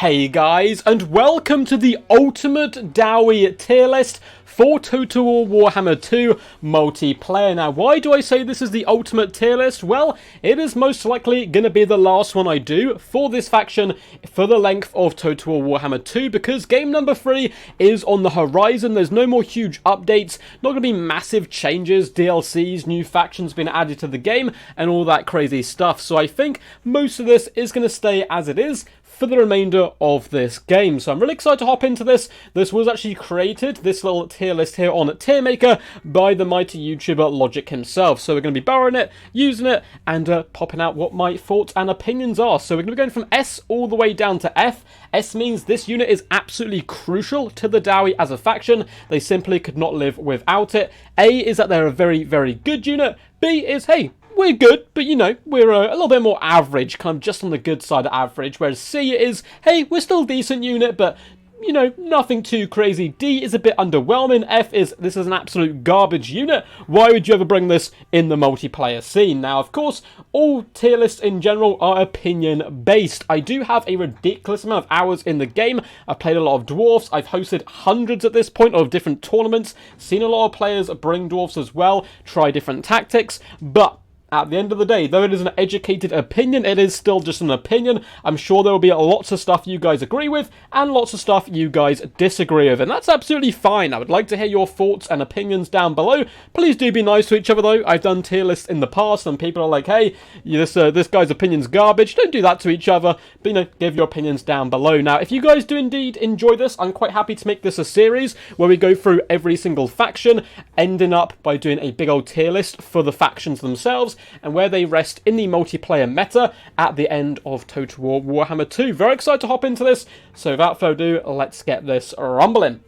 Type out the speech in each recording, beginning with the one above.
Hey guys, and welcome to the ultimate Dowie tier list for Total War Warhammer 2 multiplayer. Now, why do I say this is the ultimate tier list? Well, it is most likely going to be the last one I do for this faction for the length of Total War Warhammer 2, because game number 3 is on the horizon. There's no more huge updates, not going to be massive changes, DLCs, new factions being added to the game, and all that crazy stuff. So I think most of this is going to stay as it is for the remainder of this game. So I'm really excited to hop into this. This was actually created, this little tier list here on Tiermaker, by the mighty YouTuber Logic himself. So we're going to be borrowing it, using it, and popping out what my thoughts and opinions are. So we're going to be going from S all the way down to F. S means this unit is absolutely crucial to the Dowie as a faction. They simply could not live without it. A is that they're a very, very good unit. B is, hey, we're good, but you know, we're a little bit more average, kind of just on the good side of average, whereas C is, hey, we're still a decent unit, but you know, nothing too crazy. D is a bit underwhelming. F is, this is an absolute garbage unit. Why would you ever bring this in the multiplayer scene? Now, of course, all tier lists in general are opinion-based. I do have a ridiculous amount of hours in the game. I've played a lot of Dwarfs. I've hosted hundreds at this point of different tournaments, seen a lot of players bring Dwarfs as well, try different tactics, but at the end of the day, though it is an educated opinion, it is still just an opinion. I'm sure there will be lots of stuff you guys agree with and lots of stuff you guys disagree with, and that's absolutely fine. I would like to hear your thoughts and opinions down below. Please do be nice to each other though. I've done tier lists in the past and people are like, hey, this guy's opinion's garbage. Don't do that to each other, but you know, give your opinions down below. Now, if you guys do indeed enjoy this, I'm quite happy to make this a series where we go through every single faction, ending up by doing a big old tier list for the factions themselves and where they rest in the multiplayer meta at the end of Total War Warhammer 2. Very excited to hop into this, so without further ado, let's get this rumbling.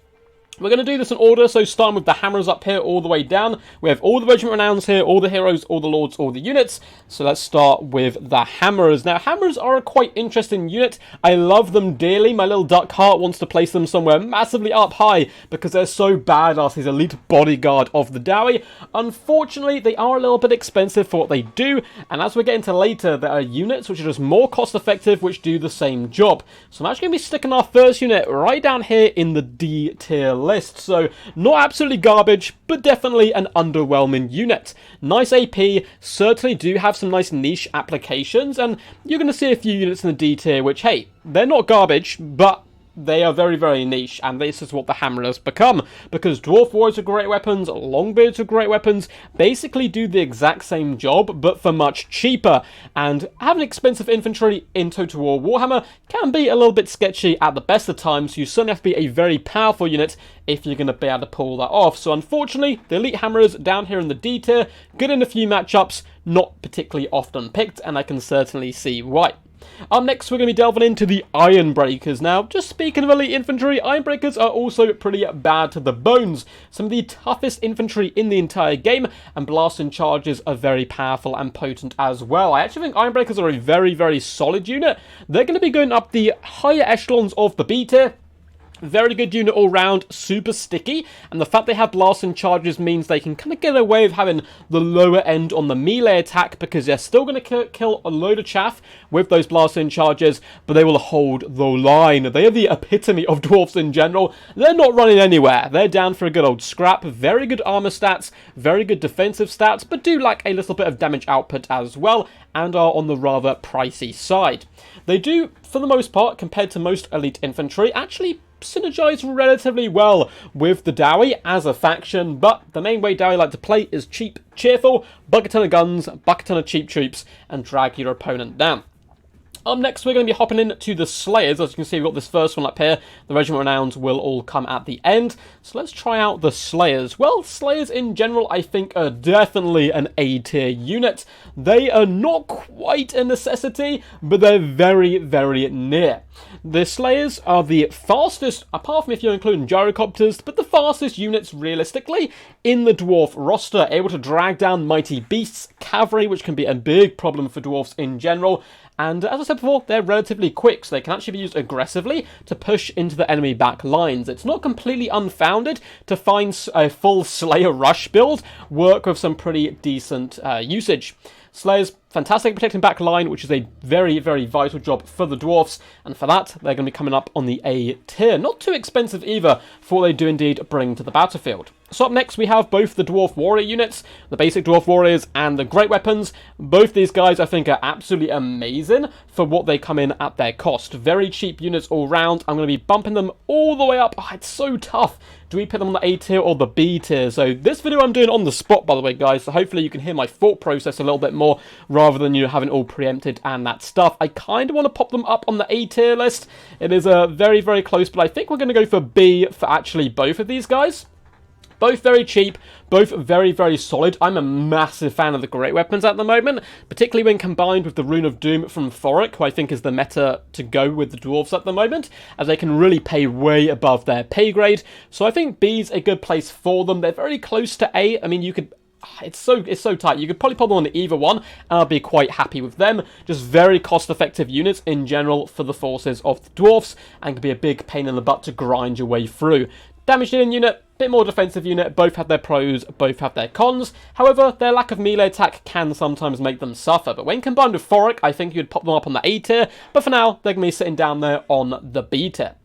We're going to do this in order, so starting with the hammers up here all the way down. We have all the regiment renowns here, all the heroes, all the lords, all the units. So let's start with the hammers. Now, hammers are a quite interesting unit. I love them dearly. My little duck heart wants to place them somewhere massively up high because they're so badass. He's elite bodyguard of the Dowie. Unfortunately, they are a little bit expensive for what they do, and as we get into later, there are units which are just more cost effective which do the same job. So I'm actually going to be sticking our first unit right down here in the D tier list. So not absolutely garbage, but definitely an underwhelming unit. Nice AP, certainly do have some nice niche applications, and you're going to see a few units in the D tier which, hey, they're not garbage, but they are very, very niche, and this is what the hammer has become, because Dwarf Warriors are great weapons, Longbeards are great weapons, basically do the exact same job, but for much cheaper, and having expensive infantry in Total War Warhammer can be a little bit sketchy at the best of times, so you certainly have to be a very powerful unit if you're going to be able to pull that off. So unfortunately, the elite hammerers down here in the D tier, good in a few matchups, not particularly often picked, and I can certainly see why. Up next, we're going to be delving into the Ironbreakers. Now, just speaking of elite infantry, Ironbreakers are also pretty bad to the bones. Some of the toughest infantry in the entire game, and blasting charges are very powerful and potent as well. I actually think Ironbreakers are a very, very solid unit. They're going to be going up the higher echelons of the B tier. Very good unit all round, super sticky, and the fact they have blasting charges means they can kind of get away with having the lower end on the melee attack, because they're still going to kill a load of chaff with those blasting charges, but they will hold the line. They are the epitome of dwarfs in general. They're not running anywhere. They're down for a good old scrap. Very good armor stats, very good defensive stats, but do lack a little bit of damage output as well, and are on the rather pricey side. They do, for the most part, compared to most elite infantry, actually synergize relatively well with the Dowie as a faction, but the main way Dowie like to play is cheap, cheerful, buck a ton of guns, buck a ton of cheap troops, and drag your opponent down. Up next, we're going to be hopping into the Slayers. As you can see, we've got this first one up here. The Regiment Renowns will all come at the end. So let's try out the Slayers. Well, Slayers in general, I think, are definitely an A-tier unit. They are not quite a necessity, but they're very, very near. The Slayers are the fastest, apart from if you're including gyrocopters, but the fastest units realistically in the Dwarf roster, able to drag down mighty beasts, cavalry, which can be a big problem for Dwarfs in general. And as I said before, they're relatively quick, so they can actually be used aggressively to push into the enemy back lines. It's not completely unfounded to find a full Slayer rush build work with some pretty decent usage. Slayers fantastic protecting back line, which is a very, very vital job for the Dwarfs, and for that, they're going to be coming up on the A tier. Not too expensive either for what they do indeed bring to the battlefield. So up next, we have both the Dwarf Warrior units, the basic Dwarf Warriors, and the Great Weapons. Both these guys, I think, are absolutely amazing for what they come in at their cost. Very cheap units all round. I'm going to be bumping them all the way up. Oh, it's so tough. Do we put them on the A tier or the B tier? So this video I'm doing on the spot, by the way, guys. So hopefully you can hear my thought process a little bit more rather than you having it all preempted and that stuff. I kind of want to pop them up on the A tier list. It is very, very close, but I think we're going to go for B for actually both of these guys. Both very cheap, both very, very solid. I'm a massive fan of the Great Weapons at the moment, particularly when combined with the Rune of Doom from Thoric, who I think is the meta to go with the Dwarves at the moment, as they can really pay way above their pay grade. So I think B's a good place for them. They're very close to A. I mean, you could... It's so tight. You could probably put them on either one, and I'll be quite happy with them. Just very cost-effective units in general for the forces of the Dwarfs, and can be a big pain in the butt to grind your way through. Damage dealing unit, bit more defensive unit, both have their pros, both have their cons. However, their lack of melee attack can sometimes make them suffer, but when combined with Thoric, I think you'd pop them up on the A tier, but for now, they're going to be sitting down there on the B tier.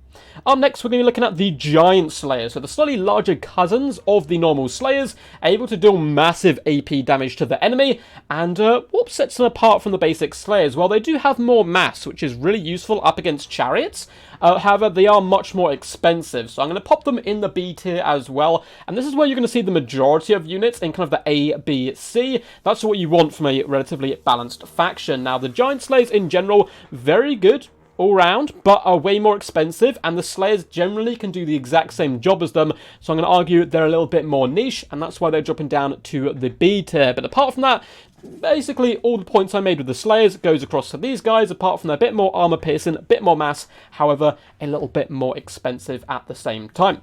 Up next, we're going to be looking at the Giant Slayers, so the slightly larger cousins of the normal Slayers, able to deal massive AP damage to the enemy, and what sets them apart from the basic Slayers? Well, they do have more mass, which is really useful up against chariots. However, they are much more expensive, so I'm going to pop them in the B tier as well, and this is where you're going to see the majority of units in kind of the A, B, C. That's what you want from a relatively balanced faction. Now, the Giant Slayers in general, very good all round, but are way more expensive, and the Slayers generally can do the exact same job as them, so I'm going to argue they're a little bit more niche, and that's why they're dropping down to the B tier. But apart from that, basically all the points I made with the Slayers goes across to these guys, apart from their bit more armor piercing, a bit more mass, however, a little bit more expensive at the same time.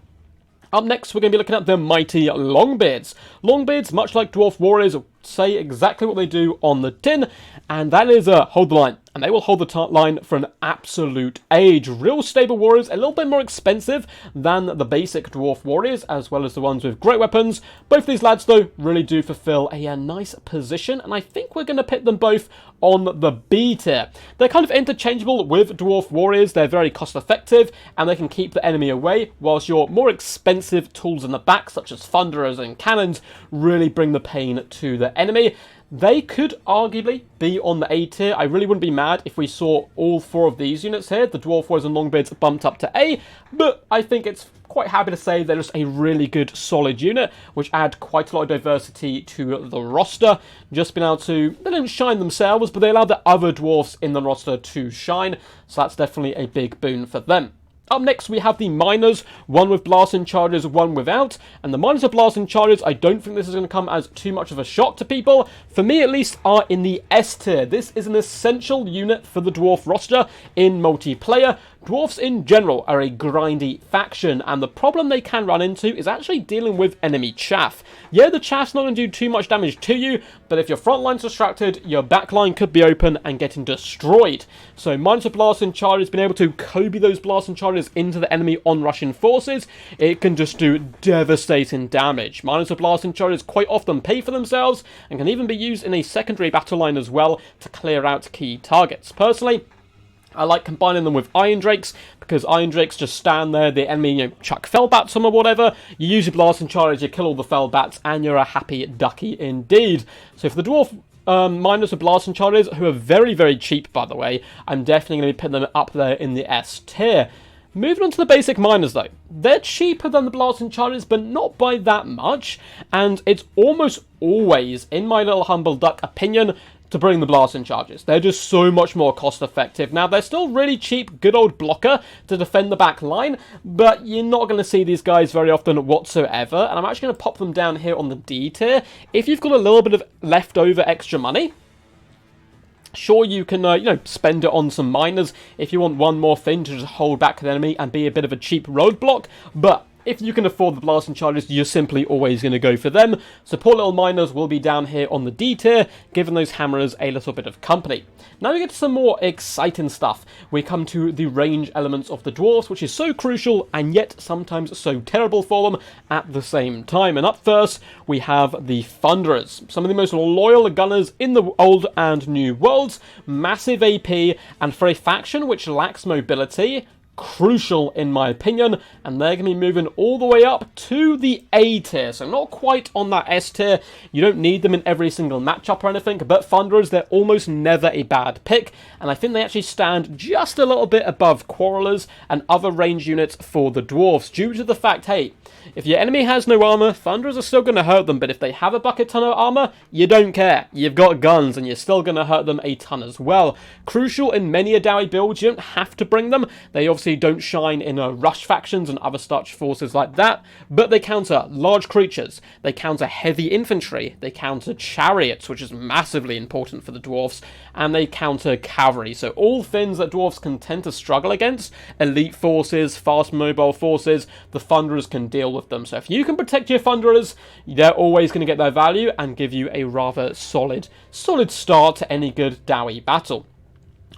Up next, we're going to be looking at the mighty Longbeards. Longbeards, much like Dwarf Warriors, say exactly what they do on the tin, and that is hold the line. And they will hold the line for an absolute age. Real stable warriors, a little bit more expensive than the basic Dwarf Warriors, as well as the ones with great weapons. Both these lads, though, really do fulfill a nice position, and I think we're going to put them both on the B tier. They're kind of interchangeable with Dwarf Warriors. They're very cost effective, and they can keep the enemy away, whilst your more expensive tools in the back, such as thunderers and cannons, really bring the pain to the enemy. They could arguably be on the A tier. I really wouldn't be mad if we saw all four of these units here, the Dwarf Warriors and Longbeards, bumped up to A, but I think it's quite happy to say they're just a really good, solid unit, which add quite a lot of diversity to the roster. Just being able to, they don't shine themselves, but they allow the other dwarfs in the roster to shine, so that's definitely a big boon for them. Up next, we have the Miners, one with blasting charges, one without. And the Miners with blasting charges, I don't think this is going to come as too much of a shock to people. For me, at least, are in the S tier. This is an essential unit for the Dwarf roster in multiplayer. Dwarfs in general are a grindy faction, and the problem they can run into is actually dealing with enemy chaff. Yeah, the chaff's not going to do too much damage to you, but if your front line's distracted, your back line could be open and getting destroyed. So Miners with blasting charges, being able to Kobe those blasting charges into the enemy on-rushing forces, it can just do devastating damage. Miners with blasting charges quite often pay for themselves, and can even be used in a secondary battle line as well to clear out key targets. Personally, I like combining them with Iron Drakes, because Iron Drakes just stand there, the enemy, chuck fell bats on them or whatever, you use your blasting charge, you kill all the fell bats, and you're a happy ducky indeed. So for the Dwarf Miners with blasting charges, who are very, very cheap, by the way, I'm definitely going to be putting them up there in the S tier. Moving on to the basic Miners, though. They're cheaper than the blasting charges, but not by that much, and it's almost always, in my little humble duck opinion, to bring the blasting charges. They're just so much more cost effective. Now, they're still really cheap, good old blocker to defend the back line, but you're not going to see these guys very often whatsoever, and I'm actually going to pop them down here on the D tier. If you've got a little bit of leftover extra money, sure, you can, spend it on some miners if you want one more thing to just hold back the enemy and be a bit of a cheap roadblock, but if you can afford the blasting charges, you're simply always going to go for them. So poor little miners will be down here on the D tier, giving those hammerers a little bit of company. Now we get to some more exciting stuff. We come to the range elements of the dwarves, which is so crucial and yet sometimes so terrible for them at the same time. And up first, we have the Thunderers, some of the most loyal gunners in the old and new worlds, massive AP, and for a faction which lacks mobility, crucial in my opinion, and they're going to be moving all the way up to the A tier, so not quite on that S tier. You don't need them in every single matchup or anything, but Thunderers, they're almost never a bad pick, and I think they actually stand just a little bit above Quarrelers and other range units for the Dwarfs, due to the fact, hey, if your enemy has no armor, Thunderers are still going to hurt them, but if they have a bucket ton of armor, you don't care. You've got guns, and you're still going to hurt them a ton as well. Crucial in many a Dowie build, you don't have to bring them. They obviously don't shine in rush factions and other such forces like that, but they counter large creatures, they counter heavy infantry, they counter chariots, which is massively important for the dwarfs, and they counter cavalry. So all things that dwarfs can tend to struggle against, elite forces, fast mobile forces, the Thunderers can deal with them. So if you can protect your Thunderers, they're always going to get their value and give you a rather solid start to any good Dowie battle.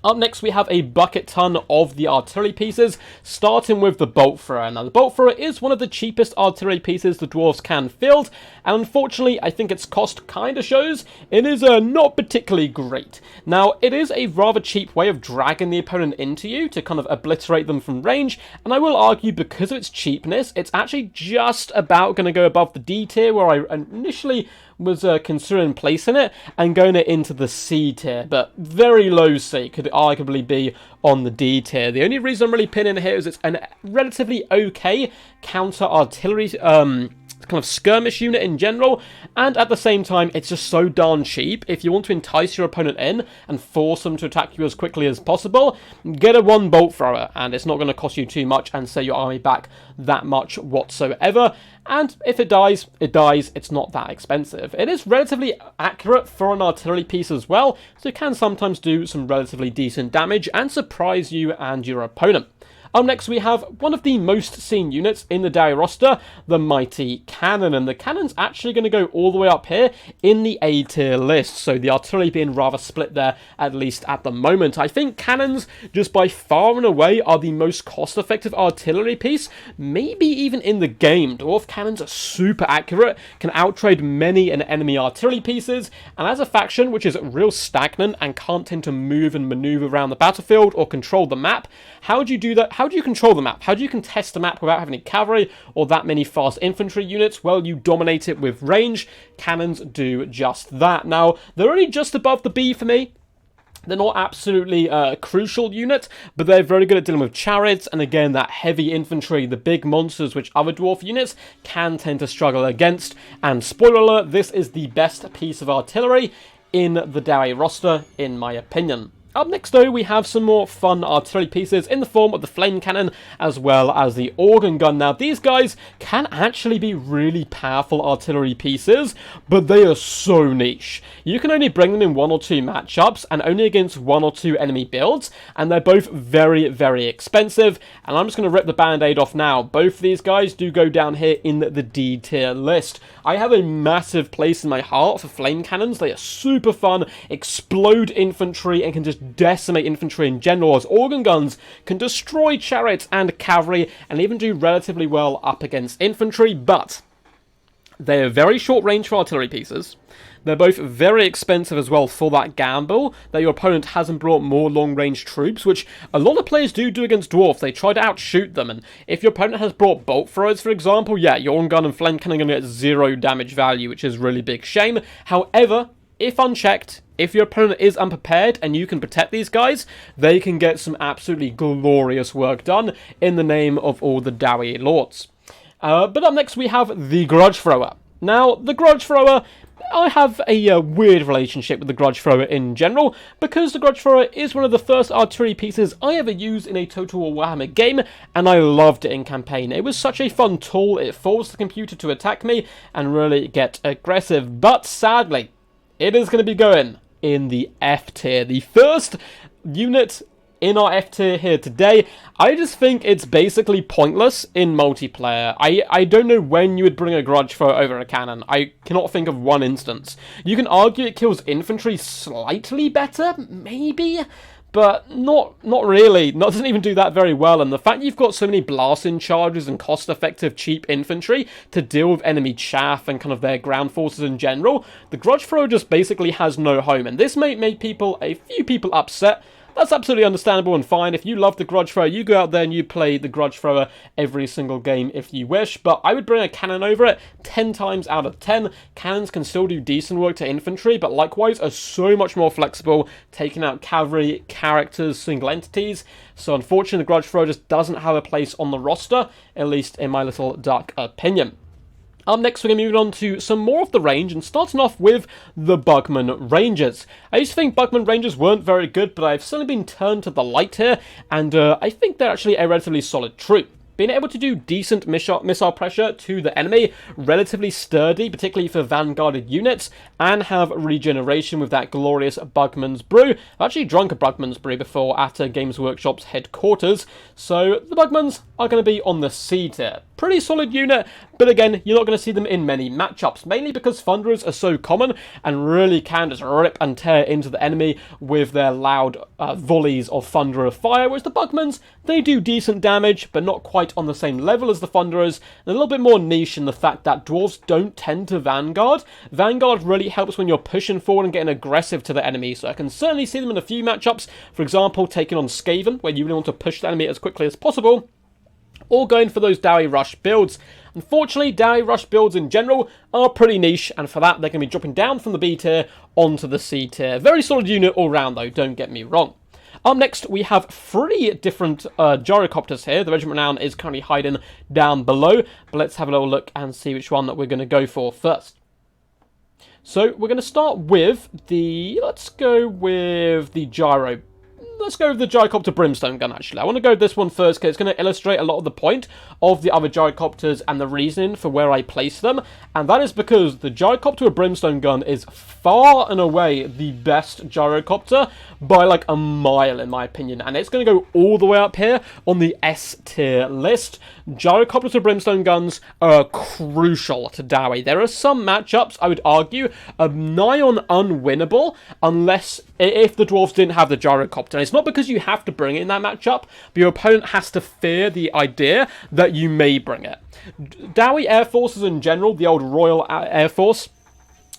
Up next, we have a bucket ton of the artillery pieces, starting with the bolt thrower. Now, the bolt thrower is one of the cheapest artillery pieces the dwarves can field, and unfortunately, I think its cost kind of shows. It is not particularly great. Now, it is a rather cheap way of dragging the opponent into you to kind of obliterate them from range, and I will argue because of its cheapness, it's actually just about going to go above the D tier, where I initially was considering placing it and going it into the C tier, but very low C, could arguably be on the D tier. The only reason I'm really pinning it here is it's a relatively okay counter artillery kind of skirmish unit in general, and at the same time it's just so darn cheap. If you want to entice your opponent in and force them to attack you as quickly as possible, get a one bolt thrower, and it's not going to cost you too much and set your army back that much whatsoever. And if it dies, it dies. It's not that expensive. It is relatively accurate for an artillery piece as well, so it can sometimes do some relatively decent damage and surprise you and your opponent. Up next, we have one of the most seen units in the Dowie roster, the Mighty Cannon, and the Cannon's actually going to go all the way up here in the A tier list, so the artillery being rather split there, at least at the moment. I think Cannons, just by far and away, are the most cost-effective artillery piece, maybe even in the game. Dwarf Cannons are super accurate, can outtrade many an enemy artillery pieces, and as a faction which is real stagnant and can't tend to move and maneuver around the battlefield or control the map, how do you do that? How do you control the map? How do you contest the map without having any cavalry or that many fast infantry units? Well, you dominate it with range. Cannons do just that. Now, they're only just above the B for me. They're not absolutely a crucial unit, but they're very good at dealing with chariots, and again, that heavy infantry, the big monsters which other dwarf units can tend to struggle against. And spoiler alert, this is the best piece of artillery in the Dowie roster, in my opinion. Up next, though, we have some more fun artillery pieces in the form of the flame cannon as well as the organ gun. Now, these guys can actually be really powerful artillery pieces, but they are so niche. You can only bring them in one or two matchups and only against one or two enemy builds, and they're both very, very expensive. And I'm just going to rip the band-aid off now. Both of these guys do go down here in the D tier list. I have a massive place in my heart for flame cannons. They are super fun, explode infantry, and can just decimate infantry in general, as organ guns can destroy chariots and cavalry and even do relatively well up against infantry, but they are very short range for artillery pieces. They're both very expensive as well for that gamble that your opponent hasn't brought more long-range troops, which a lot of players do against dwarfs. They try to outshoot them, and if your opponent has brought bolt throwers, for example, yeah, your organ gun and flame cannon are going to get 0 damage value, which is a really big shame. However, if unchecked, if your opponent is unprepared and you can protect these guys, they can get some absolutely glorious work done in the name of all the Dowie lords. But up next we have the Grudge Thrower. Now, the Grudge Thrower, I have a weird relationship with the Grudge Thrower in general, because the Grudge Thrower is one of the first artillery pieces I ever used in a Total War Warhammer game, and I loved it in campaign. It was such a fun tool, it forced the computer to attack me and really get aggressive, but sadly, it is going to be going in the F tier. The first unit in our F tier here today. I just think it's basically pointless in multiplayer. I don't know when you would bring a grudge thrower over a cannon. I cannot think of one instance. You can argue it kills infantry slightly better, maybe, but not really. It doesn't even do that very well, and the fact you've got so many blasting charges and cost-effective cheap infantry to deal with enemy chaff and kind of their ground forces in general, the grudge thrower just basically has no home, and this may make a few people upset. That's absolutely understandable and fine. If you love the grudge thrower, you go out there and you play the grudge thrower every single game if you wish, but I would bring a cannon over it 10 times out of 10. Cannons can still do decent work to infantry, but likewise are so much more flexible, taking out cavalry, characters, single entities. So unfortunately, the grudge thrower just doesn't have a place on the roster, at least in my little dark opinion. Up next, we're going to move on to some more of the range, and starting off with the Bugman Rangers. I used to think Bugman Rangers weren't very good, but I've certainly been turned to the light here, and I think they're actually a relatively solid troop. Being able to do decent missile pressure to the enemy, relatively sturdy, particularly for vanguarded units, and have regeneration with that glorious Bugman's Brew. I've actually drunk a Bugman's Brew before at Games Workshop's headquarters, so the Bugmans are going to be on the C tier. Pretty solid unit, but again, you're not going to see them in many matchups, mainly because Thunderers are so common and really can just rip and tear into the enemy with their loud volleys of Thunderer fire, whereas the Bugmans, they do decent damage, but not quite on the same level as the Thunderers, and a little bit more niche in the fact that Dwarves don't tend to Vanguard. Vanguard really helps when you're pushing forward and getting aggressive to the enemy, so I can certainly see them in a few matchups, for example, taking on Skaven, where you really want to push the enemy as quickly as possible, or going for those Dowie Rush builds. Unfortunately, Dowie Rush builds in general are pretty niche, and for that, they're going to be dropping down from the B tier onto the C tier. Very solid unit all round, though, don't get me wrong. Up next, we have 3 different gyrocopters here. The Regiment Renown is currently hiding down below, but let's have a little look and see which one that we're going to go for first. So, we're going to start with let's go with the gyrocopter brimstone gun, actually. I want to go with this one first because it's going to illustrate a lot of the point of the other gyrocopters and the reasoning for where I place them, and that is because the gyrocopter brimstone gun is far and away the best gyrocopter by like a mile, in my opinion, and it's going to go all the way up here on the S tier list. Gyrocopters with brimstone guns are crucial to Dowie. There are some matchups, I would argue, nigh on unwinnable unless if the Dwarves didn't have the gyrocopter. And it's not because you have to bring it in that matchup, but your opponent has to fear the idea that you may bring it. Dowie Air Forces in general, the old Royal Air Force,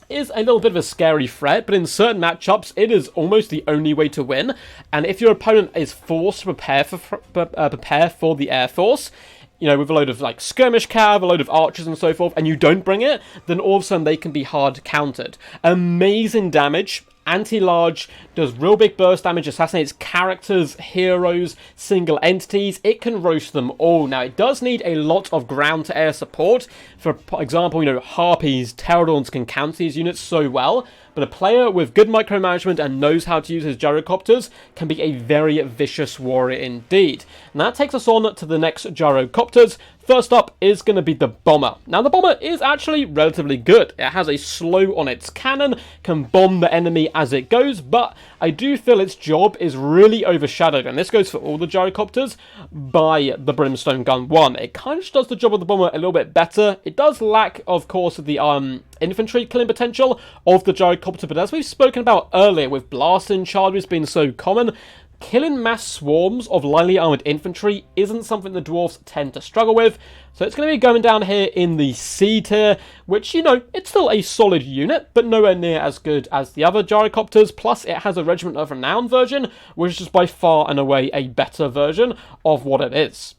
is a little bit of a scary threat, but in certain matchups, it is almost the only way to win. And if your opponent is forced to prepare for the Air Force, you know, with a load of like skirmish cav, a load of archers and so forth, and you don't bring it, then all of a sudden they can be hard countered. Amazing damage. Anti-large, does real big burst damage, assassinates characters, heroes, single entities. It can roast them all. Now, it does need a lot of ground-to-air support. For example, you know, Harpies, Pterodons can counter these units so well, but a player with good micromanagement and knows how to use his gyrocopters can be a very vicious warrior indeed. And that takes us on to the next gyrocopters. First up is going to be the Bomber. Now, the Bomber is actually relatively good. It has a slow on its cannon, can bomb the enemy as it goes, but I do feel its job is really overshadowed, and this goes for all the gyrocopters, by the Brimstone Gun 1. It kind of just does the job of the Bomber a little bit better. It does lack, of course, the infantry killing potential of the gyrocopter, but as we've spoken about earlier, with blasting charges being so common, killing mass swarms of lightly armoured infantry isn't something the Dwarfs tend to struggle with, so it's going to be going down here in the C tier, which, you know, it's still a solid unit, but nowhere near as good as the other gyrocopters, plus it has a Regiment of Renown version, which is by far and away a better version of what it is.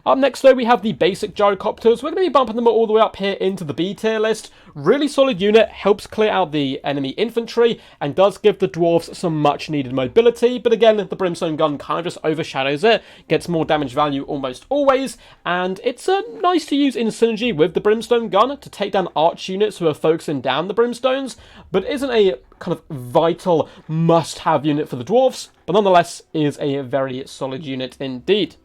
Up next, though, we have the basic gyrocopters. We're going to be bumping them all the way up here into the B tier list. Really solid unit, helps clear out the enemy infantry, and does give the Dwarves some much needed mobility, but again, the Brimstone Gun kind of just overshadows it, gets more damage value almost always, and it's nice to use in synergy with the Brimstone Gun to take down arch units who are focusing down the Brimstones, but isn't a kind of vital must-have unit for the Dwarves, but nonetheless is a very solid unit indeed.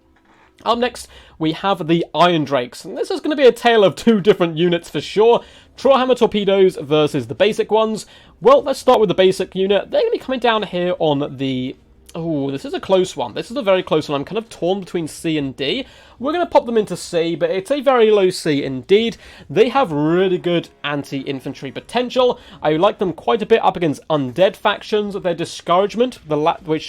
Up next, we have the Iron Drakes, and this is going to be a tale of 2 different units for sure. Trollhammer torpedoes versus the basic ones. Well, let's start with the basic unit. They're going to be coming down here on the Oh, this is a close one. This is a very close one. I'm kind of torn between C and D. We're going to pop them into C, but it's a very low C indeed. They have really good anti-infantry potential. I like them quite a bit up against undead factions. Their discouragement, which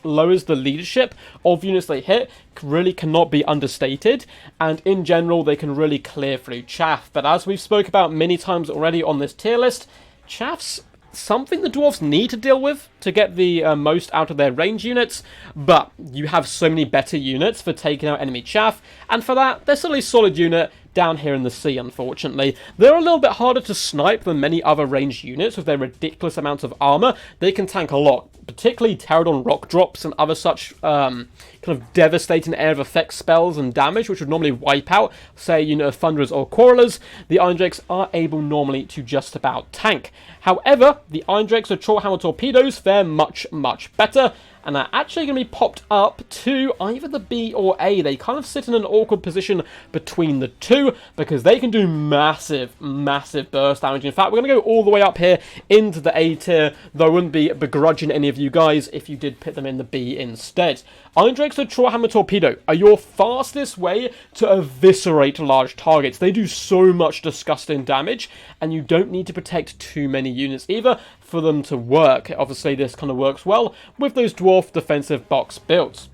lowers the leadership of units they hit, really cannot be understated. And in general, they can really clear through chaff. But as we've spoke about many times already on this tier list, chaff's something the Dwarfs need to deal with to get the most out of their range units, but you have so many better units for taking out enemy chaff, and for that, they're still a solid unit down here in the sea, unfortunately. They're a little bit harder to snipe than many other ranged units with their ridiculous amounts of armor. They can tank a lot, particularly Pterodon rock drops and other such kind of devastating air of effect spells and damage, which would normally wipe out, say, a unit of Thunderers or Quarrelers. The Iron Drakes are able normally to just about tank. However, the Iron Drakes or Trollhammer torpedoes fare much, much better, and are actually going to be popped up to either the B or A. They kind of sit in an awkward position between the two, because they can do massive, massive burst damage. In fact, we're going to go all the way up here into the A tier, though I wouldn't be begrudging any of you guys if you did put them in the B instead. Iron Drakes or Trollhammer Torpedo are your fastest way to eviscerate large targets. They do so much disgusting damage, and you don't need to protect too many units either for them to work. Obviously, this kind of works well with those dwarf defensive box builds.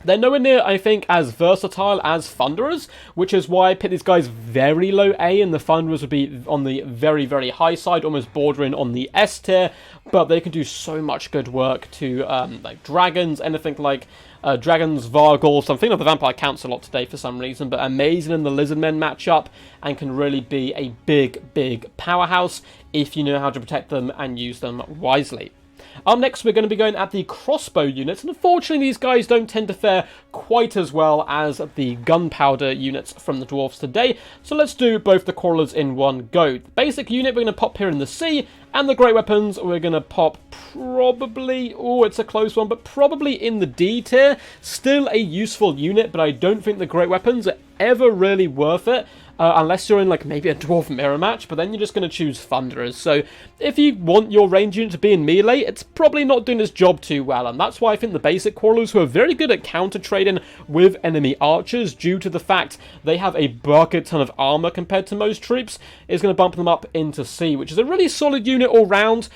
They're nowhere near, I think, as versatile as Thunderers, which is why I picked these guys very low A, and the Thunderers would be on the very, very high side, almost bordering on the S tier, but they can do so much good work to, like, dragons, anything like dragons, Vargals. I'm thinking of the Vampire Counts a lot today for some reason, but amazing in the Lizardmen matchup, and can really be a big, big powerhouse if you know how to protect them and use them wisely. Up next, we're going to be going at the crossbow units, and unfortunately these guys don't tend to fare quite as well as the gunpowder units from the Dwarfs today, so let's do both the Quarrelers in one go. The basic unit we're going to pop here in the C, and the great weapons we're going to pop probably, oh, it's a close one, but probably in the D tier. Still a useful unit, but I don't think the great weapons are ever really worth it. Unless you're in, like, maybe a Dwarf mirror match, but then you're just going to choose Thunderers. So if you want your range unit to be in melee, it's probably not doing its job too well, and that's why I think the basic Quarrelers, who are very good at counter-trading with enemy archers due to the fact they have a bucket ton of armor compared to most troops, is going to bump them up into C, which is a really solid unit all round.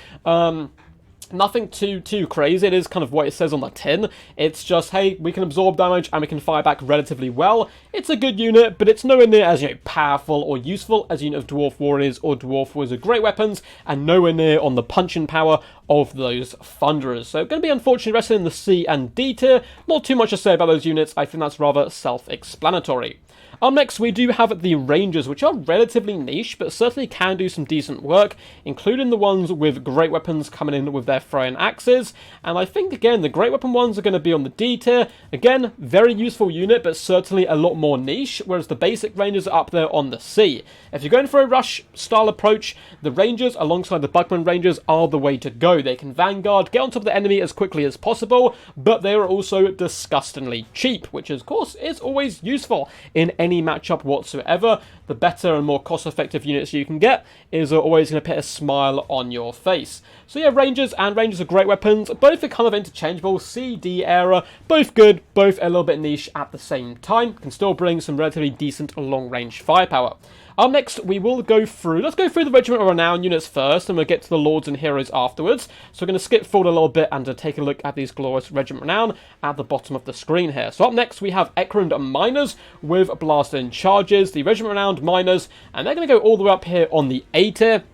Nothing too crazy. It is kind of what it says on the tin. It's just, hey, we can absorb damage and we can fire back relatively well. It's a good unit, but it's nowhere near as, you know, powerful or useful as a unit of Dwarf Warriors or Dwarf Wizard Great Weapons, and nowhere near on the punching power of those Thunderers. So going to be unfortunately resting in the C and D tier. Not too much to say about those units. I think that's rather self-explanatory. Up next, we do have the Rangers, which are relatively niche, but certainly can do some decent work, including the ones with great weapons coming in with their throwing axes. And I think, again, the great weapon ones are going to be on the D tier. Again, very useful unit, but certainly a lot more niche, whereas the basic Rangers are up there on the C. If you're going for a rush-style approach, the Rangers, alongside the Bugman Rangers, are the way to go. They can vanguard, get on top of the enemy as quickly as possible, but they are also disgustingly cheap, which, of course, is always useful in any matchup whatsoever. The better and more cost-effective units you can get is always going to put a smile on your face. So yeah, Rangers and Rangers are great weapons. Both are kind of interchangeable. C-D era, both good, both a little bit niche at the same time. Can still bring some relatively decent long-range firepower. Up next, we will go through, let's go through the Regiment of Renown units first, and we'll get to the Lords and Heroes afterwards. So we're going to skip forward a little bit and take a look at these glorious Regiment of Renown at the bottom of the screen here. So up next, we have Ekrund Miners with blasting charges, the Regiment of Renown Miners, and they're going to go all the way up here on the A tier.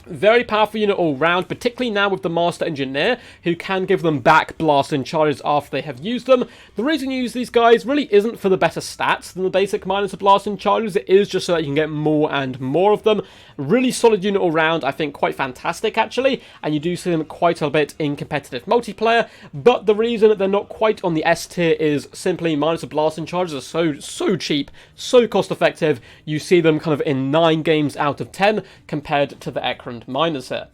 Very powerful unit all round, particularly now with the Master Engineer, who can give them back blasting charges after they have used them. The reason you use these guys really isn't for the better stats than the basic minus of blasting charges. It is just so that you can get more and more of them. Really solid unit all round, I think quite fantastic actually, and you do see them quite a bit in competitive multiplayer, but the reason that they're not quite on the S tier is simply minus of blasting charges are so cheap, so cost effective. You see them kind of in 9 games out of 10 compared to the Ekrund Miners here.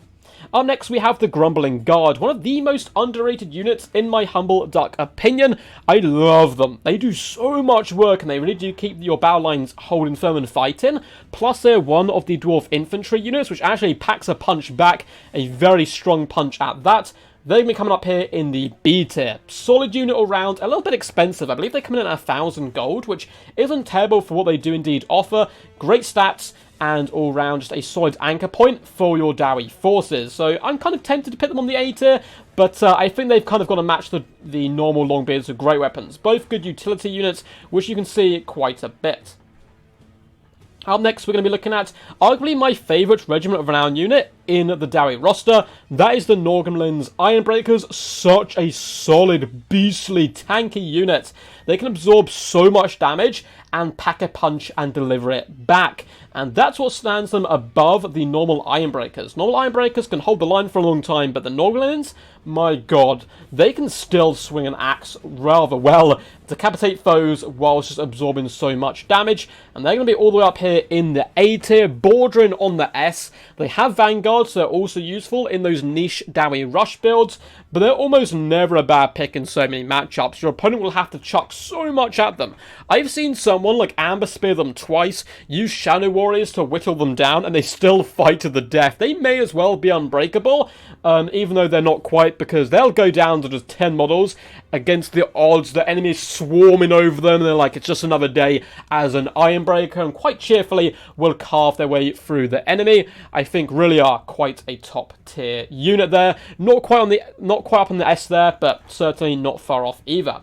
Up next, we have the Grumbling Guard, one of the most underrated units in my humble duck opinion. I love them. They do so much work, and they really do keep your bow lines holding firm and fighting. Plus, they're one of the Dwarf Infantry units, which actually packs a punch back, a very strong punch at that. they're going to be coming up here in the B tier. Solid unit all round, a little bit expensive. I believe they come in at 1,000 gold, which isn't terrible for what they do indeed offer. Great stats, and all round just a solid anchor point for your Dowie forces. So I'm kind of tempted to put them on the A tier, but I think they've kind of got to match the normal Longbeards with great weapons. Both good utility units, which you can see quite a bit. Up next, we're going to be looking at arguably my favourite Regiment of Renown unit in the Dowie roster. That is the Ungrim's Ironbreakers. Such a solid, beastly, tanky unit. They can absorb so much damage and pack a punch and deliver it back. And that's what stands them above the normal Ironbreakers. Normal Ironbreakers can hold the line for a long time, but the Ungrim's, my god, they can still swing an axe rather well, decapitate foes whilst just absorbing so much damage. And they're going to be all the way up here in the A tier, bordering on the S. They have Vanguard, so they're also useful in those niche Dowie rush builds, but they're almost never a bad pick in so many matchups. Your opponent will have to chuck so much at them. I've seen someone like Amber Spear them twice, use Shadow Warriors to whittle them down, and they still fight to the death. They may as well be unbreakable, even though they're not quite, because they'll go down to just 10 models against the odds. The enemy is swarming over them, and they're like, it's just another day as an Ironbreaker, and quite cheerfully will carve their way through the enemy. I think really are quite a top tier unit there. Not quite up on the S there, but certainly not far off either.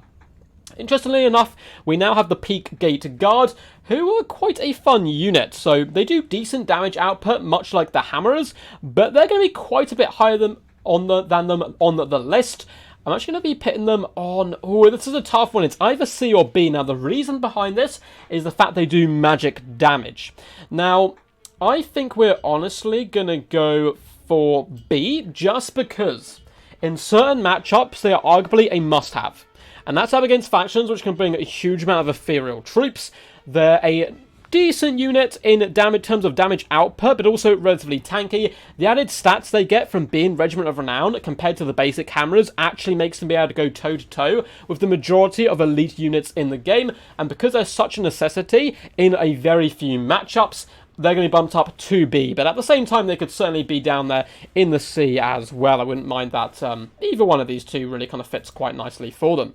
Interestingly enough, we now have the Peak Gate Guard, who are quite a fun unit. So they do decent damage output, much like the Hammerers, but they're going to be quite a bit higher than them on the list. I'm actually going to be pitting them on... Oh, this is a tough one. It's either C or B. Now, the reason behind this is the fact they do magic damage. Now, I think we're honestly going to go for B, just because in certain matchups, they are arguably a must-have. And that's up against factions, which can bring a huge amount of ethereal troops. They're a decent unit in terms of damage output, but also relatively tanky. The added stats they get from being Regiment of Renown compared to the basic Hammerers actually makes them be able to go toe-to-toe with the majority of elite units in the game. And because they're such a necessity in a very few matchups, they're going to be bumped up to B, but at the same time, they could certainly be down there in the C as well. I wouldn't mind that. Either one of these two really kind of fits quite nicely for them.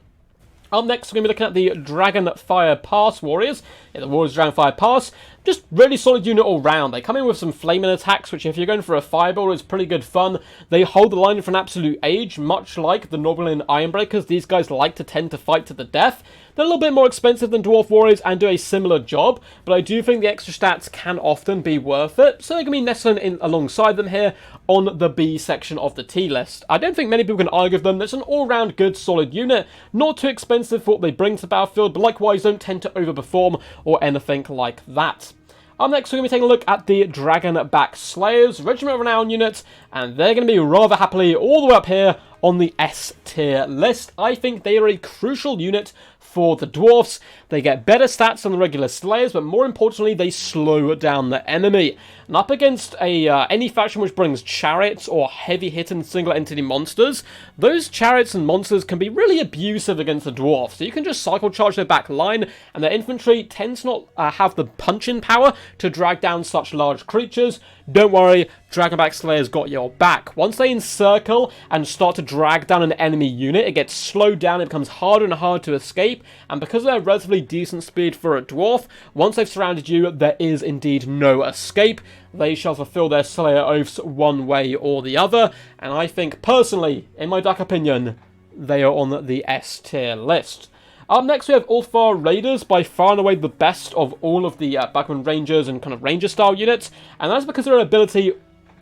Up next, we're going to be looking at the Dragonfire Pass Warriors. Yeah, the Warriors Dragonfire Pass, just really solid unit all round. They come in with some flaming attacks, which if you're going for a fireball is pretty good fun. They hold the line for an absolute age, much like the Northern Ironbreakers. These guys like to tend to fight to the death. They're a little bit more expensive than Dwarf Warriors and do a similar job, but I do think the extra stats can often be worth it, so they're going to be nestling in alongside them here on the B section of the T list. I don't think many people can argue with them. It's an all-round good, solid unit, not too expensive for what they bring to the battlefield, but likewise don't tend to overperform or anything like that. Up next, we're going to be taking a look at the Dragonback Slayers, Regiment of Renown unit, and they're going to be rather happily all the way up here on the S tier list. I think they are a crucial unit for the Dwarfs. They get better stats than the regular Slayers, but more importantly, they slow down the enemy. And up against any faction which brings chariots or heavy-hitting single-entity monsters, those chariots and monsters can be really abusive against the Dwarfs. So you can just cycle charge their back line, and their infantry tends not have the punching power to drag down such large creatures. Don't worry, Dragonback Slayer's got your back. Once they encircle and start to drag down an enemy unit, it gets slowed down, it becomes harder and harder to escape, and because they're relatively decent speed for a dwarf, once they've surrounded you, there is indeed no escape. They shall fulfill their Slayer oaths one way or the other, and I think, personally, in my dark opinion, they are on the S tier list. Up next, we have Ulthar Raiders, by far and away the best of all of the Backman Rangers and kind of Ranger-style units, and that's because their ability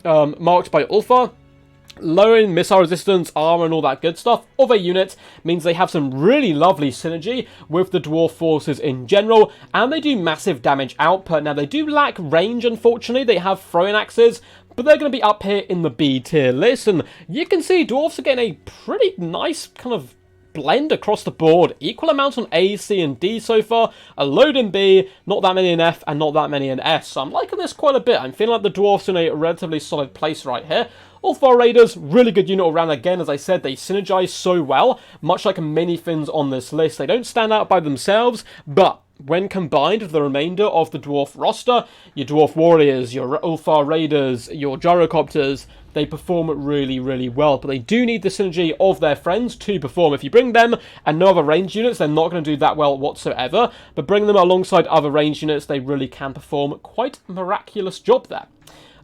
marked by Ulthar, lowering missile resistance, armor, and all that good stuff of a unit means they have some really lovely synergy with the dwarf forces in general, and they do massive damage output. Now, they do lack range, unfortunately. They have throwing axes, but they're going to be up here in the B tier list, and you can see dwarfs are getting a pretty nice kind of blend across the board. Equal amounts on A, C, and D so far. A load in B, not that many in F, and not that many in S. So I'm liking this quite a bit. I'm feeling like the dwarfs are in a relatively solid place right here. Ulthar Raiders, really good unit all around. Again, as I said, they synergize so well, much like many things on this list. They don't stand out by themselves, but when combined with the remainder of the Dwarf roster, your Dwarf Warriors, your Ulfar Raiders, your Gyrocopters, they perform really, really well. But they do need the synergy of their friends to perform. If you bring them and no other ranged units, they're not going to do that well whatsoever. But bring them alongside other ranged units, they really can perform quite a miraculous job there.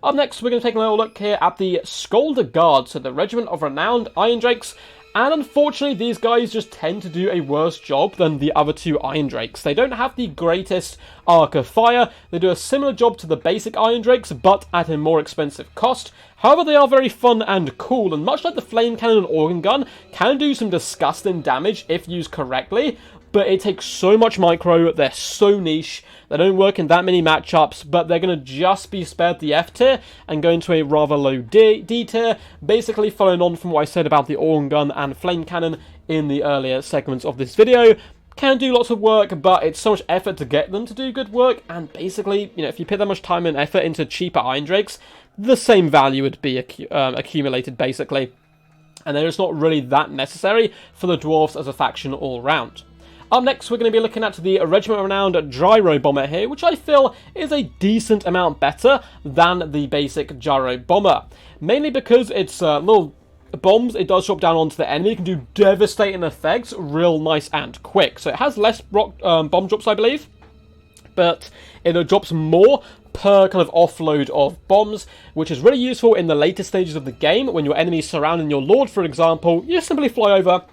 Up next, we're going to take a little look here at the Skolder Guard, so the Regiment of Renowned Iron Drakes. And unfortunately, these guys just tend to do a worse job than the other two Iron Drakes. They don't have the greatest arc of fire. They do a similar job to the basic Iron Drakes, but at a more expensive cost. However, they are very fun and cool, and much like the Flame Cannon and Organ Gun, can do some disgusting damage if used correctly. But it takes so much micro, they're so niche, they don't work in that many matchups, but they're going to just be spared the F tier and go into a rather low D tier, basically following on from what I said about the Organ Gun and Flame Cannon in the earlier segments of this video. Can do lots of work, but it's so much effort to get them to do good work, and basically, you know, if you put that much time and effort into cheaper Iron Drakes, the same value would be accumulated, basically. And they're just not really that necessary for the Dwarfs as a faction all round. Up next, we're going to be looking at the Regiment of Renowned Gyro Bomber here, which I feel is a decent amount better than the basic Gyro Bomber. Mainly because it's little bombs it does drop down onto the enemy. It can do devastating effects real nice and quick. So it has less bomb drops, I believe, but it drops more per kind of offload of bombs, which is really useful in the later stages of the game when your enemies surrounding your lord, for example. You just simply fly over,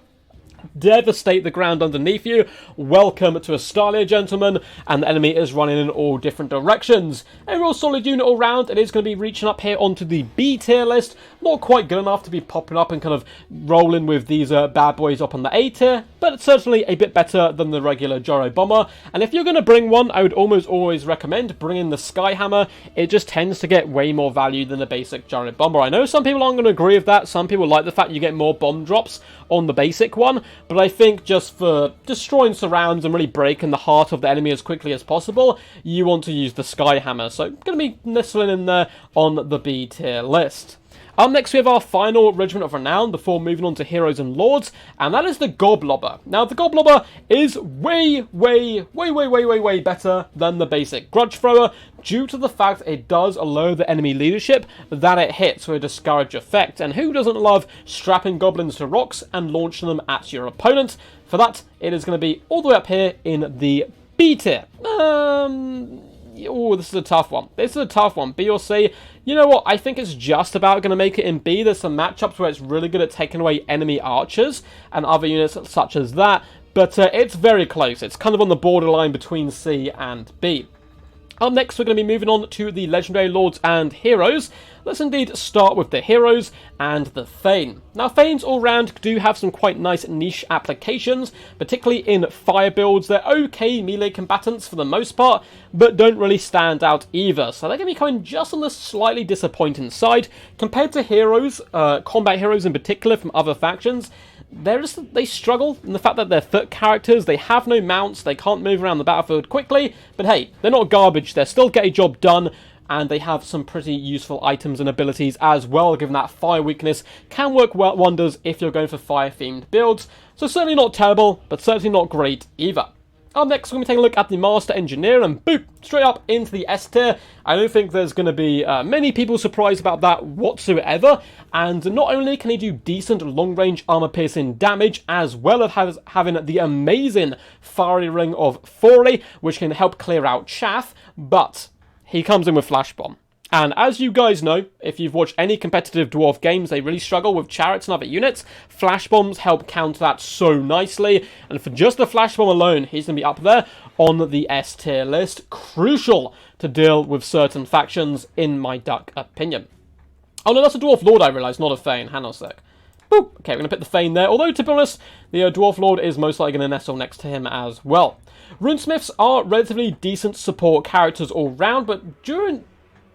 devastate the ground underneath you. Welcome to Astalia, gentlemen, and the enemy is running in all different directions. A real solid unit all round. It is going to be reaching up here onto the B tier list. Not quite good enough to be popping up and kind of rolling with these bad boys up on the A tier, but it's certainly a bit better than the regular Gyro Bomber. And if you're going to bring one, I would almost always recommend bringing the Skyhammer. It just tends to get way more value than the basic Gyro Bomber. I know some people aren't going to agree with that. Some people like the fact you get more bomb drops on the basic one, but I think just for destroying surrounds and really breaking the heart of the enemy as quickly as possible, you want to use the Skyhammer. So going to be nestling in there on the B tier list. Up next, we have our final Regiment of Renown before moving on to Heroes and Lords, and that is the Goblobber. Now, the Goblobber is way better than the basic Grudge Thrower due to the fact it does lower the enemy leadership that it hits with a discourage effect. And who doesn't love strapping goblins to rocks and launching them at your opponent? For that, it is going to be all the way up here in the B tier. Oh, this is a tough one. This is a tough one. B or C? You know what? I think it's just about going to make it in B. There's some matchups where it's really good at taking away enemy archers and other units such as that. But it's very close. It's kind of on the borderline between C and B. Up next, we're going to be moving on to the Legendary Lords and Heroes. Let's indeed start with the Heroes and the Thane. Now, Thanes all round do have some quite nice niche applications, particularly in fire builds. They're okay melee combatants for the most part, but don't really stand out either. So they're going to be coming just on the slightly disappointing side. Compared to heroes, combat heroes in particular from other factions, they struggle in the fact that they're foot characters, they have no mounts, they can't move around the battlefield quickly, but hey, they're not garbage, they still get a job done, and they have some pretty useful items and abilities as well, given that fire weakness can work wonders if you're going for fire-themed builds. So certainly not terrible, but certainly not great either. Up next, we're going to take a look at the Master Engineer, and boop, straight up into the S tier. I don't think there's going to be many people surprised about that whatsoever, and not only can he do decent long-range armor-piercing damage, as well as having the amazing Fiery Ring of Fury, which can help clear out chaff, but he comes in with Flash Bomb. And as you guys know, if you've watched any competitive Dwarf games, they really struggle with chariots and other units. Flash Bombs help counter that so nicely. And for just the Flash Bomb alone, he's going to be up there on the S tier list. Crucial to deal with certain factions, in my duck opinion. Oh no, that's a Dwarf Lord, I realise, not a Thane. Hang on a sec. Boop. Okay, we're going to put the Thane there. Although, to be honest, the Dwarf Lord is most likely going to nestle next to him as well. Runesmiths are relatively decent support characters all round, but during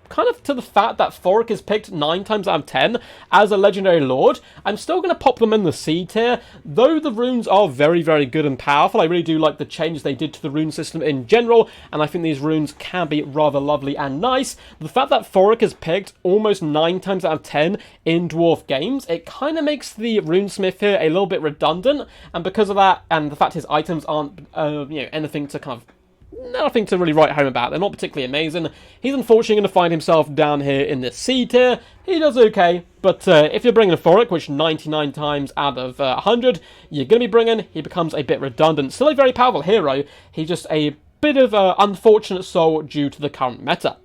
kind of to the fact that Thoric is picked 9 times out of 10 as a Legendary Lord, I'm still going to pop them in the C tier, though the runes are very, very good and powerful. I really do like the changes they did to the rune system in general, and I think these runes can be rather lovely and nice. The fact that Thoric is picked almost 9 times out of 10 in Dwarf games, it kind of makes the Runesmith here a little bit redundant, and because of that, and the fact his items aren't anything to kind of nothing to really write home about. They're not particularly amazing. He's unfortunately going to find himself down here in the C tier. He does okay, but if you're bringing a Thoric, which 99 times out of 100 you're going to be bringing, he becomes a bit redundant. Still a very powerful hero. He's just a bit of an unfortunate soul due to the current meta.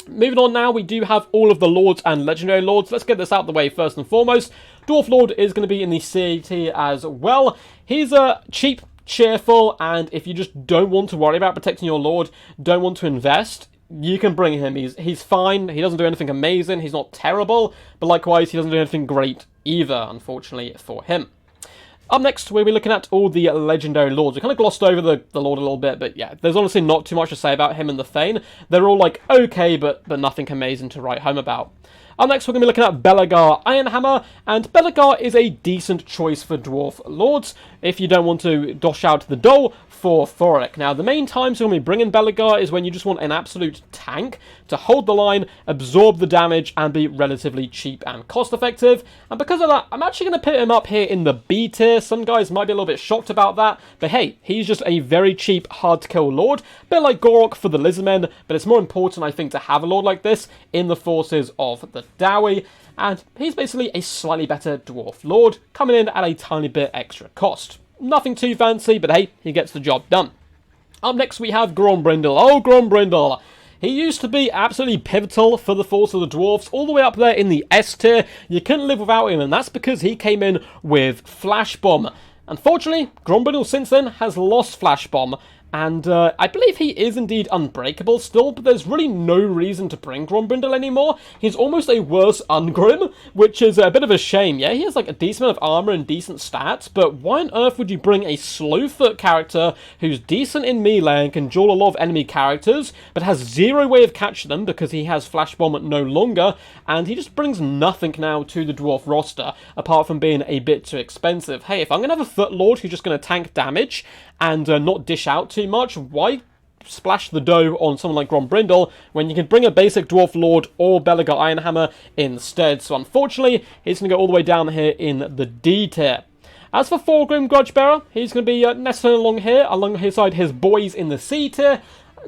Moving on now, we do have all of the Lords and Legendary Lords. Let's get this out of the way first and foremost. Dwarf Lord is going to be in the C tier as well. He's cheap, cheerful, and if you just don't want to worry about protecting your Lord, don't want to invest, you can bring him. He's fine. He doesn't do anything amazing. He's not terrible, but likewise, he doesn't do anything great either, unfortunately, for him. Up next, we'll be looking at all the Legendary Lords. We kind of glossed over the Lord a little bit, but yeah, there's honestly not too much to say about him and the Thane. They're all, like, okay, but nothing amazing to write home about. Up next, we're going to be looking at Belegar Ironhammer, and Belegar is a decent choice for Dwarf Lords if you don't want to dosh out the dough for Thoric. Now, the main times when we bring in Belegar is when you just want an absolute tank to hold the line, absorb the damage, and be relatively cheap and cost-effective. And because of that, I'm actually going to put him up here in the B tier. Some guys might be a little bit shocked about that, but hey, he's just a very cheap, hard-to-kill Lord. A bit like Gorok for the Lizardmen, but it's more important, I think, to have a Lord like this in the forces of the Dowie. And he's basically a slightly better Dwarf Lord, coming in at a tiny bit extra cost. Nothing too fancy, but hey, he gets the job done. Up next, we have Grombrindle. Oh, Grombrindle! He used to be absolutely pivotal for the force of the Dwarfs, all the way up there in the S tier. You couldn't live without him, and that's because he came in with Flash Bomb. Unfortunately, Grombrindle since then has lost Flash Bomb, and I believe he is indeed unbreakable still, but there's really no reason to bring Grombrindle anymore. He's almost a worse Ungrim, which is a bit of a shame. Yeah, he has like a decent amount of armor and decent stats, but why on earth would you bring a Slowfoot character who's decent in melee and can duel a lot of enemy characters, but has zero way of catching them because he has Flash Bomb no longer, and he just brings nothing now to the Dwarf roster, apart from being a bit too expensive. Hey, if I'm going to have a Foot Lord who's just going to tank damage and not dish out too much, why splash the dough on someone like Grombrindle when you can bring a basic Dwarf Lord or Belegar Ironhammer instead? So unfortunately, he's going to go all the way down here in the D tier. As for Ungrim Grudgebearer, he's going to be nesting along here, alongside his boys in the C tier.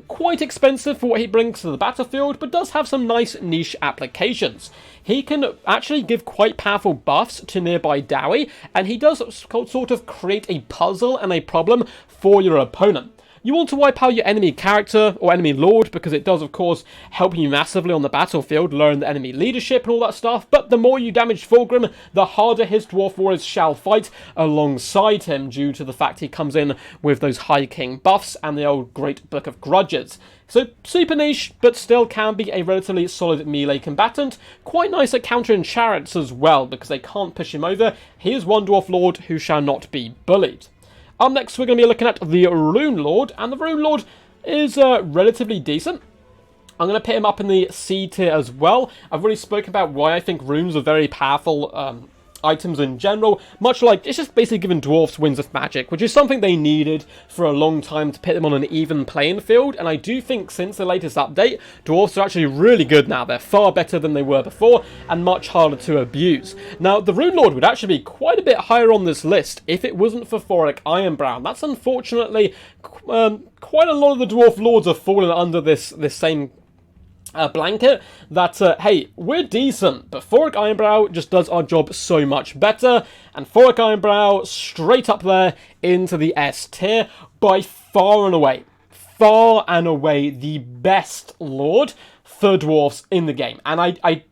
Quite expensive for what he brings to the battlefield, but does have some nice niche applications. He can actually give quite powerful buffs to nearby Dowie, and he does sort of create a puzzle and a problem for your opponent. You want to wipe out your enemy character or enemy lord because it does, of course, help you massively on the battlefield, learn the enemy leadership and all that stuff, but the more you damage Fulgrim, the harder his dwarf warriors shall fight alongside him due to the fact he comes in with those High King buffs and the old Great Book of Grudges. So, super niche, but still can be a relatively solid melee combatant. Quite nice at countering chariots as well, because they can't push him over. He is one Dwarf Lord who shall not be bullied. Up next, we're going to be looking at the Rune Lord, and the Rune Lord is relatively decent. I'm going to put him up in the C tier as well. I've already spoken about why I think runes are very powerful items in general, much like it's just basically giving dwarfs winds of magic, which is something they needed for a long time to put them on an even playing field. And I do think since the latest update, dwarfs are actually really good now. They're far better than they were before and much harder to abuse. Now, the Rune Lord would actually be quite a bit higher on this list if it wasn't for Thoric Ironbrow. That's unfortunately quite a lot of the dwarf lords have fallen under this same blanket that, hey, we're decent, but Thoric Ironbrow just does our job so much better, and Thoric Ironbrow straight up there into the S tier, by far and away the best lord for dwarfs in the game, and I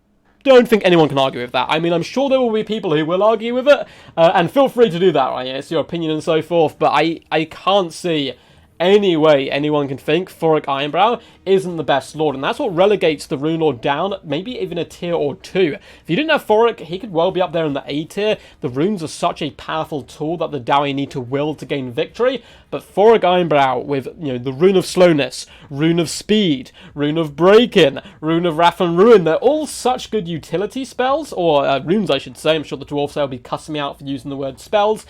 don't think anyone can argue with that. I mean, I'm sure there will be people who will argue with it, and feel free to do that, right? It's your opinion and so forth, but I can't see any way anyone can think Thoric Ironbrow isn't the best lord, and that's what relegates the Rune Lord down, maybe even a tier or two. If you didn't have Thoric, he could well be up there in the A tier. The runes are such a powerful tool that the Dowie need to will to gain victory, but Thoric Ironbrow with, you know, the Rune of Slowness, Rune of Speed, Rune of Break-In, Rune of Wrath and Ruin, they're all such good utility spells, or runes I should say. I'm sure the dwarfs will be cussing me out for using the word spells.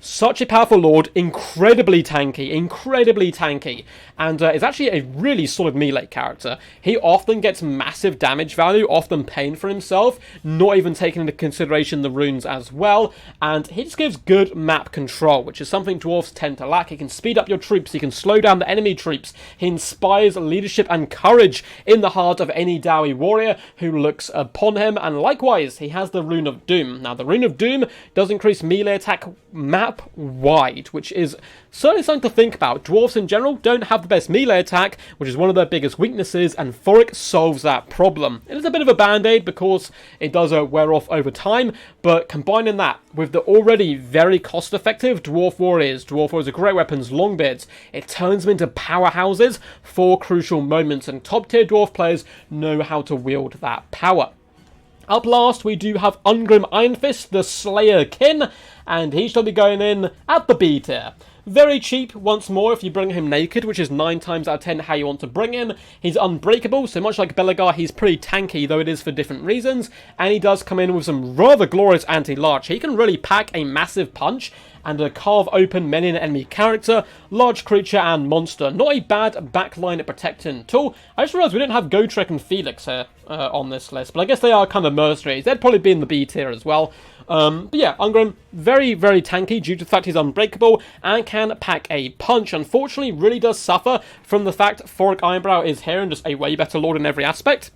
Such a powerful lord, incredibly tanky, and is actually a really solid melee character. He often gets massive damage value, often paying for himself, not even taking into consideration the runes as well, and he just gives good map control, which is something dwarves tend to lack. He can speed up your troops, he can slow down the enemy troops, he inspires leadership and courage in the heart of any Dowie warrior who looks upon him, and likewise, he has the Rune of Doom. Now, the Rune of Doom does increase melee attack map wide, which is certainly something to think about. Dwarves in general don't have the best melee attack, which is one of their biggest weaknesses, and Thoric solves that problem. It is a bit of a band-aid because it does wear off over time, but combining that with the already very cost-effective Dwarf Warriors are great weapons, Longbeards, it turns them into powerhouses for crucial moments, and top-tier Dwarf players know how to wield that power. Up last, we do have Ungrim Iron Fist, the Slayer Kin, and he shall be going in at the B tier. Very cheap, once more, if you bring him naked, which is 9 times out of 10 how you want to bring him. He's unbreakable, so much like Belegar, he's pretty tanky, though it is for different reasons, and he does come in with some rather glorious anti-large. He can really pack a massive punch and carve open many an enemy character, large creature and monster. Not a bad backline protecting tool. I just realised we didn't have Gotrek and Felix here on this list, but I guess they are kind of mercenaries. They'd probably be in the B tier as well. But yeah, Ungrim, very, very tanky due to the fact he's unbreakable and can pack a punch. Unfortunately, really does suffer from the fact Thoric Ironbrow is here and just a way better lord in every aspect.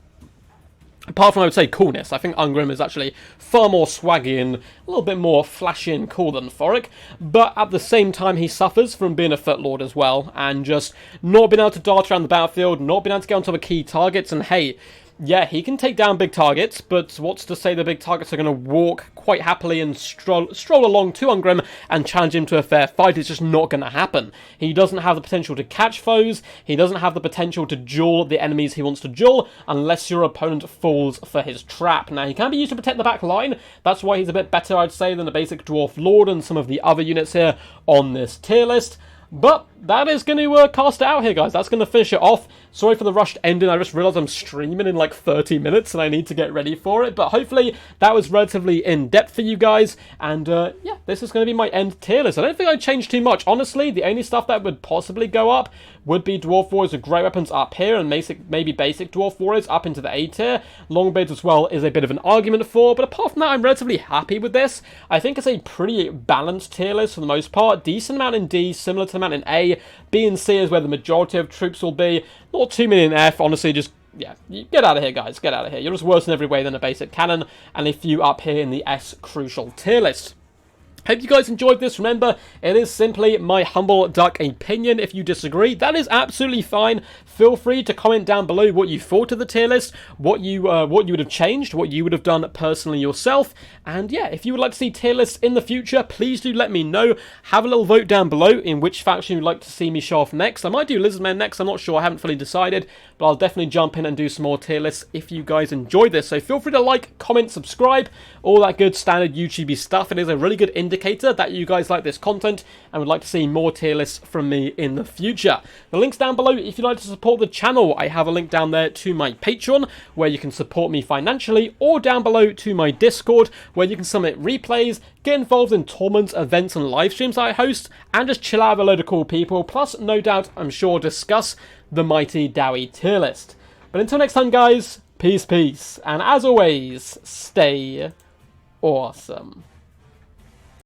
Apart from, I would say, coolness. I think Ungrim is actually far more swaggy and a little bit more flashy and cool than Thoric. But at the same time, he suffers from being a Foot Lord as well. And just not being able to dart around the battlefield, not being able to get onto the key targets. And hey, yeah, he can take down big targets, but what's to say the big targets are going to walk quite happily and stroll along to Ungrim and challenge him to a fair fight? It's just not going to happen. He doesn't have the potential to catch foes, he doesn't have the potential to duel the enemies he wants to duel, unless your opponent falls for his trap. Now, he can be used to protect the back line, that's why he's a bit better, I'd say, than the basic Dwarf Lord and some of the other units here on this tier list. But that is going to cast it out here, guys. That's going to finish it off. Sorry for the rushed ending. I just realised I'm streaming in like 30 minutes and I need to get ready for it. But hopefully that was relatively in-depth for you guys. And yeah, this is going to be my end tier list. I don't think I'd change too much. Honestly, the only stuff that would possibly go up would be Dwarf Warriors with great weapons up here and maybe basic Dwarf Warriors up into the A tier. Longbeards as well is a bit of an argument for. But apart from that, I'm relatively happy with this. I think it's a pretty balanced tier list for the most part. Decent amount in D, similar to the amount in A. B and C is where the majority of troops will be. Not too many in F, honestly, just, yeah, get out of here, guys, get out of here. You're just worse in every way than a basic cannon, and a few up here in the S crucial tier list. Hope you guys enjoyed this. Remember, it is simply my humble duck opinion. If you disagree, that is absolutely fine. Feel free to comment down below what you thought of the tier list, what you would have changed, what you would have done personally yourself. And yeah, if you would like to see tier lists in the future, please do let me know. Have a little vote down below in which faction you'd like to see me show off next. I might do Lizardmen next, I'm not sure, I haven't fully decided, but I'll definitely jump in and do some more tier lists if you guys enjoyed this. So feel free to like, comment, subscribe, all that good standard YouTube-y stuff. It is a really good indicator that you guys like this content and would like to see more tier lists from me in the future. The link's down below if you'd like to support the channel. I have a link down there to my Patreon where you can support me financially, or down below to my Discord where you can submit replays, get involved in tournaments, events and live streams I host, and just chill out with a load of cool people, plus no doubt I'm sure discuss the mighty Dowie tier list. But until next time, guys, peace, and as always, stay awesome.